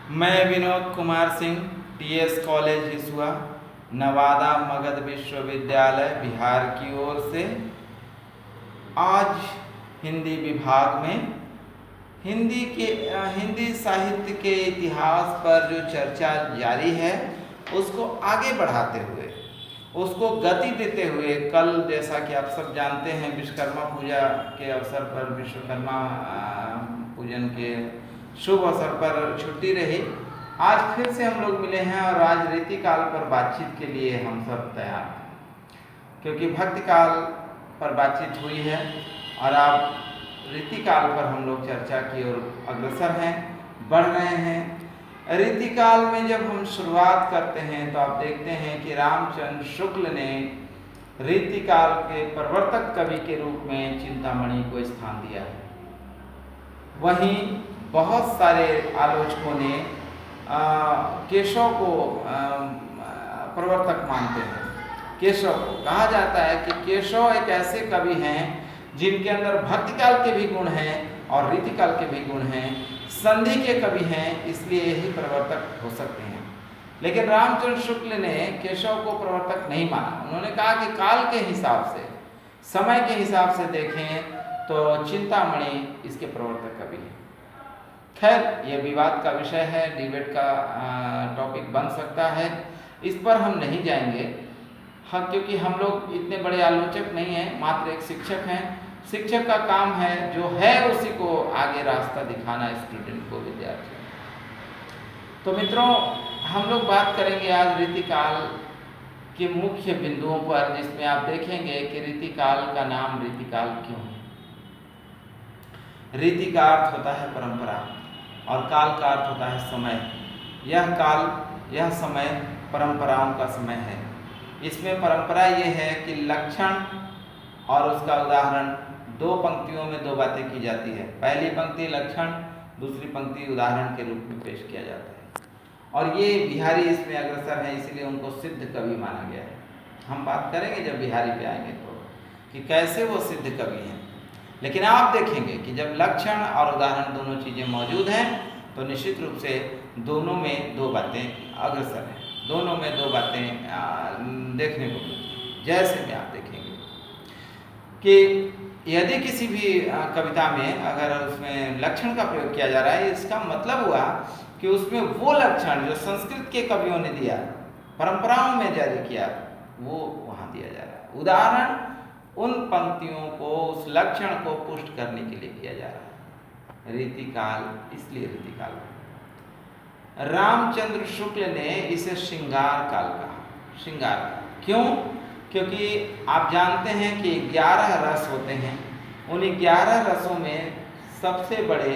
मैं Vinod Kumar Singh, TS college Hisua, Nawada Magadh विश्वविद्यालय बिहार की ओर से आज हिंदी विभाग में हिंदी साहित्य के इतिहास पर जो चर्चा जारी है उसको आगे बढ़ाते हुए, उसको गति देते हुए, कल जैसा कि आप सब जानते हैं विश्वकर्मा पूजा के अवसर पर, विश्वकर्मा पूजन के शुभ अवसर पर छुट्टी रही। आज फिर से हम लोग मिले हैं और आज रीतिकाल पर बातचीत के लिए हम सब तैयार हैं, क्योंकि भक्तिकाल पर बातचीत हुई है और अब रीतिकाल पर हम लोग चर्चा की ओर अग्रसर हैं, बढ़ रहे हैं। रीतिकाल में जब हम शुरुआत करते हैं तो आप देखते हैं कि रामचंद्र शुक्ल ने रीतिकाल के प्रवर्तक कवि के रूप में चिंतामणि को स्थान दिया है। वहीं बहुत सारे आलोचकों ने केशव को प्रवर्तक मानते हैं। केशव को कहा जाता है कि केशव एक ऐसे कवि हैं जिनके अंदर भक्तिकाल के भी गुण हैं और रीतिकाल के भी गुण हैं, संधि के कवि हैं, इसलिए ही प्रवर्तक हो सकते हैं। लेकिन रामचंद्र शुक्ल ने केशव को प्रवर्तक नहीं माना। उन्होंने कहा कि काल के हिसाब से, समय के हिसाब से देखें तो चिंतामणि इसके प्रवर्तक कवि हैं। खैर, यह विवाद का विषय है, डिबेट का टॉपिक बन सकता है, इस पर हम नहीं जाएंगे। हाँ, क्योंकि हम लोग इतने बड़े आलोचक नहीं हैं, मात्र एक शिक्षक हैं। शिक्षक का काम है जो है उसी को आगे रास्ता दिखाना स्टूडेंट को, विद्यार्थी। तो मित्रों, हम लोग बात करेंगे आज रीतिकाल के मुख्य बिंदुओं पर, जिसमें आप देखेंगे कि रीतिकाल का नाम रीतिकाल क्यों है। रीति का अर्थ होता है परंपरा और काल का अर्थ होता है समय। यह काल, यह समय परंपराओं का समय है। इसमें परंपरा यह है कि लक्षण और उसका उदाहरण, दो पंक्तियों में दो बातें की जाती है। पहली पंक्ति लक्षण, दूसरी पंक्ति उदाहरण के रूप में पेश किया जाता है। और ये बिहारी इसमें अग्रसर है, इसलिए उनको सिद्ध कवि माना गया है। हम बात करेंगे जब बिहारी पे आएंगे तो कि कैसे वो सिद्ध कवि हैं। लेकिन आप देखेंगे कि जब लक्षण और उदाहरण दोनों चीज़ें मौजूद हैं तो निश्चित रूप से दोनों में दो बातें अग्रसर हैं, दोनों में दो बातें देखने को मिलती हैं। जैसे में आप देखेंगे कि यदि किसी भी कविता में अगर उसमें लक्षण का प्रयोग किया जा रहा है, इसका मतलब हुआ कि उसमें वो लक्षण जो संस्कृत के कवियों ने दिया, परंपराओं में जारी किया, वो वहाँ दिया जा रहा है। उदाहरण उन पंक्तियों को, उस लक्षण को पुष्ट करने के लिए किया जा रहा है। रीतिकाल इसलिए रीतिकाल है। रामचंद्र शुक्ल ने इसे श्रृंगार काल कहा। श्रृंगार काल क्यों? क्योंकि आप जानते हैं कि 11 रस होते हैं। उन 11 रसों में सबसे बड़े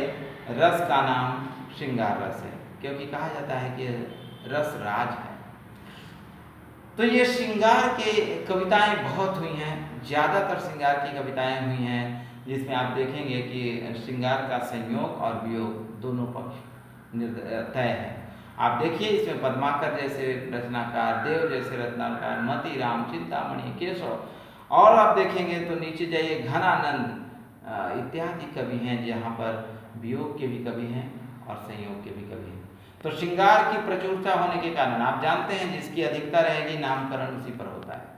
रस का नाम श्रृंगार रस है, क्योंकि कहा जाता है कि रस राज है। तो ये श्रृंगार के कविताएं बहुत हुई हैं, ज़्यादातर श्रृंगार की कविताएं हुई हैं, जिसमें आप देखेंगे कि श्रृंगार का संयोग और वियोग दोनों पक्ष तय है। आप देखिए इसमें पद्माकर जैसे रचनाकार, देव जैसे रचनाकार, मती राम, चिंतामणि, केशव, और आप देखेंगे तो नीचे जाइए घनानंद इत्यादि कवि हैं, जहाँ पर वियोग के भी कवि हैं और संयोग के भी कवि हैं। तो श्रृंगार की प्रचुरता होने के कारण आप जानते हैं जिसकी अधिकता रहेगी नामकरण उसी पर होता है।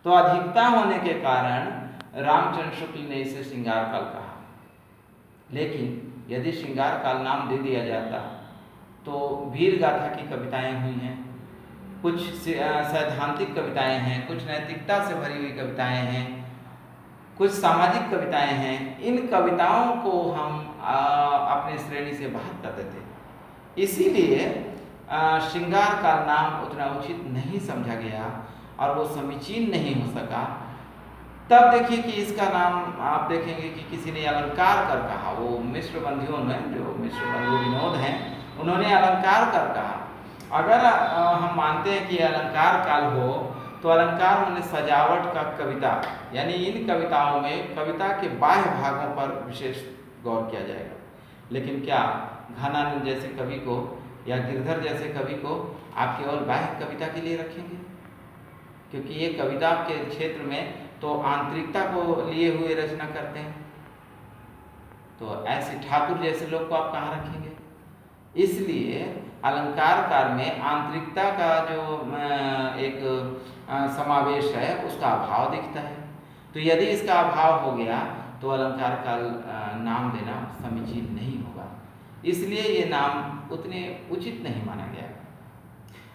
तो अधिकता होने के कारण रामचंद्र शुक्ल ने इसे श्रृंगार काल कहा। लेकिन यदि श्रृंगार काल नाम दे दिया जाता तो वीर गाथा की कविताएं हुई हैं, कुछ सैद्धांतिक कविताएं हैं, कुछ नैतिकता से भरी हुई कविताएं हैं, कुछ सामाजिक कविताएं हैं। इन कविताओं को हम अपने श्रेणी से बाहर कर देते। इसीलिए श्रृंगार का नाम उतना उचित नहीं समझा गया और वो समीचीन नहीं हो सका। तब देखिए कि इसका नाम आप देखेंगे कि किसी ने अलंकार कर कहा। वो मिश्र बंधुओं में, जो मिश्र बंधु विनोद हैं, उन्होंने अलंकार कर कहा। अगर हम मानते हैं कि अलंकार काल हो तो अलंकार माने सजावट का कविता, यानी इन कविताओं में कविता के बाह्य भागों पर विशेष गौर किया जाएगा। लेकिन क्या घनानंद जैसे कवि को या गिरधर जैसे कवि को आप केवल बाह्य कविता के लिए रखेंगे? क्योंकि ये कविता के क्षेत्र में तो आंतरिकता को लिए हुए रचना करते हैं। तो ऐसे ठाकुर जैसे लोग को आप कहाँ रखेंगे? इसलिए अलंकार काल में आंतरिकता का जो एक समावेश है उसका अभाव दिखता है। तो यदि इसका अभाव हो गया तो अलंकार काल नाम देना समीचीन नहीं होगा, इसलिए ये नाम उतने उचित नहीं माना गया।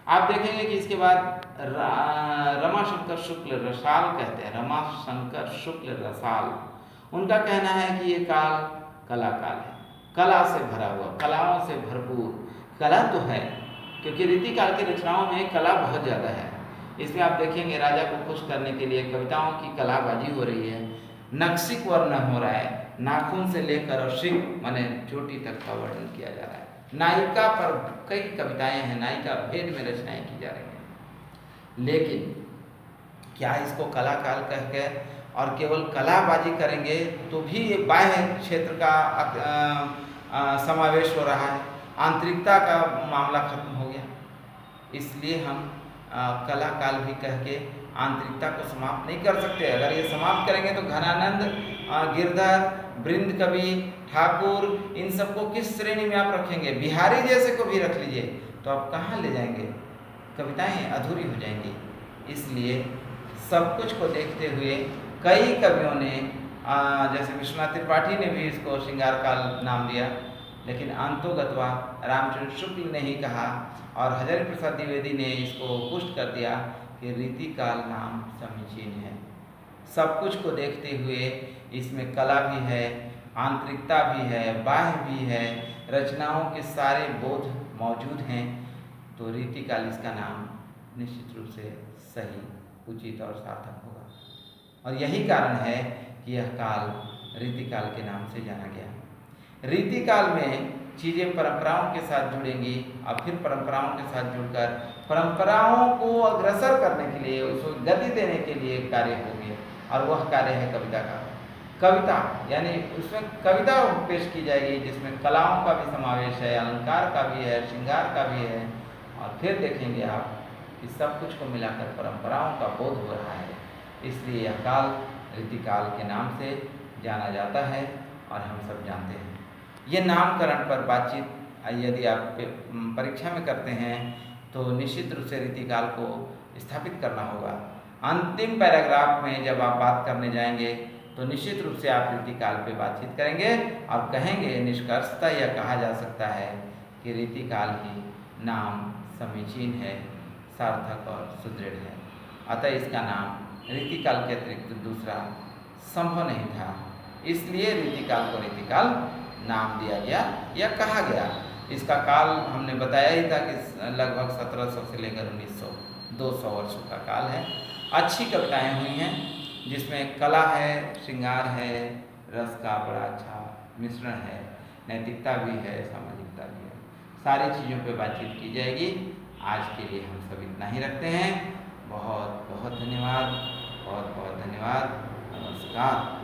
आप देखेंगे कि इसके बाद रमाशंकर शुक्ल रसाल कहते हैं, रमाशंकर शुक्ल रसाल, उनका कहना है कि ये काल कला काल है, कला से भरा हुआ, कलाओं से भरपूर। कला तो है क्योंकि रीति काल की रचनाओं में कला बहुत ज़्यादा है। इसमें आप देखेंगे राजा को खुश करने के लिए कविताओं की कलाबाजी हो रही है, नक्शिक वर्णन हो रहा है, नाखून से लेकर और शिक माने चोटी तक का वर्णन किया जा रहा है। नायिका पर कई कविताएं हैं, नायिका भेद में रचनाएं की जा रही हैं। लेकिन क्या इसको कला काल कह के और केवल कलाबाजी करेंगे तो भी ये बाह्य क्षेत्र का समावेश हो रहा है, आंतरिकता का मामला खत्म हो गया। इसलिए हम कला काल भी कह के आंतरिकता को समाप्त नहीं कर सकते। अगर ये समाप्त करेंगे तो घनानंद, गिरधर, बृंद कवि, ठाकुर, इन सबको किस श्रेणी में आप रखेंगे? बिहारी जैसे को भी रख लीजिए तो आप कहाँ ले जाएंगे? कविताएं अधूरी हो जाएंगी। इसलिए सब कुछ को देखते हुए कई कवियों ने जैसे विश्वनाथ त्रिपाठी ने भी इसको श्रृंगार काल नाम दिया, लेकिन अंतोगत्वा रामचंद्र शुक्ल ने ही कहा और हजारी प्रसाद द्विवेदी ने इसको पुष्ट कर दिया कि रीति काल नाम समीचीन है। सब कुछ को देखते हुए इसमें कला भी है, आंतरिकता भी है, बाह्य भी है, रचनाओं के सारे बोध मौजूद हैं, तो रीति काल इसका नाम निश्चित रूप से सही, उचित और सार्थक होगा। और यही कारण है कि यह काल रीति काल के नाम से जाना गया। रीति काल में चीज़ें परंपराओं के साथ जुड़ेंगी और फिर परंपराओं के साथ जुड़कर परंपराओं को अग्रसर करने के लिए, उसको गति देने के लिए कार्य होंगे, और वह कार्य है कविता का। कविता यानी उसमें कविता पेश की जाएगी जिसमें कलाओं का भी समावेश है, अलंकार का भी है, श्रृंगार का भी है, और फिर देखेंगे आप कि सब कुछ को मिलाकर परंपराओं का बोध हो रहा है। इसलिए यह काल रीति काल के नाम से जाना जाता है और हम सब जानते हैं। ये नामकरण पर बातचीत यदि आप परीक्षा में करते हैं तो निश्चित रूप से रीति काल को स्थापित करना होगा। अंतिम पैराग्राफ में जब आप बात करने जाएंगे तो निश्चित रूप से आप रीति काल पे बातचीत करेंगे और कहेंगे निष्कर्षतः यह कहा जा सकता है कि रीति काल ही नाम समीचीन है, सार्थक और सुदृढ़ है। अतः इसका नाम रीति काल के अतिरिक्त दूसरा संभव नहीं था, इसलिए रीति काल को रीति काल नाम दिया गया या कहा गया। इसका काल हमने बताया ही था कि लगभग 1700 से लेकर 1900, 200 वर्षों का काल है। अच्छी कविताएं हुई हैं जिसमें कला है, श्रृंगार है, रस का बड़ा अच्छा मिश्रण है, नैतिकता भी है, सामाजिकता भी है, सारी चीज़ों पे बातचीत की जाएगी। आज के लिए हम सब इतना ही रखते हैं। बहुत बहुत धन्यवाद, बहुत बहुत धन्यवाद। नमस्कार।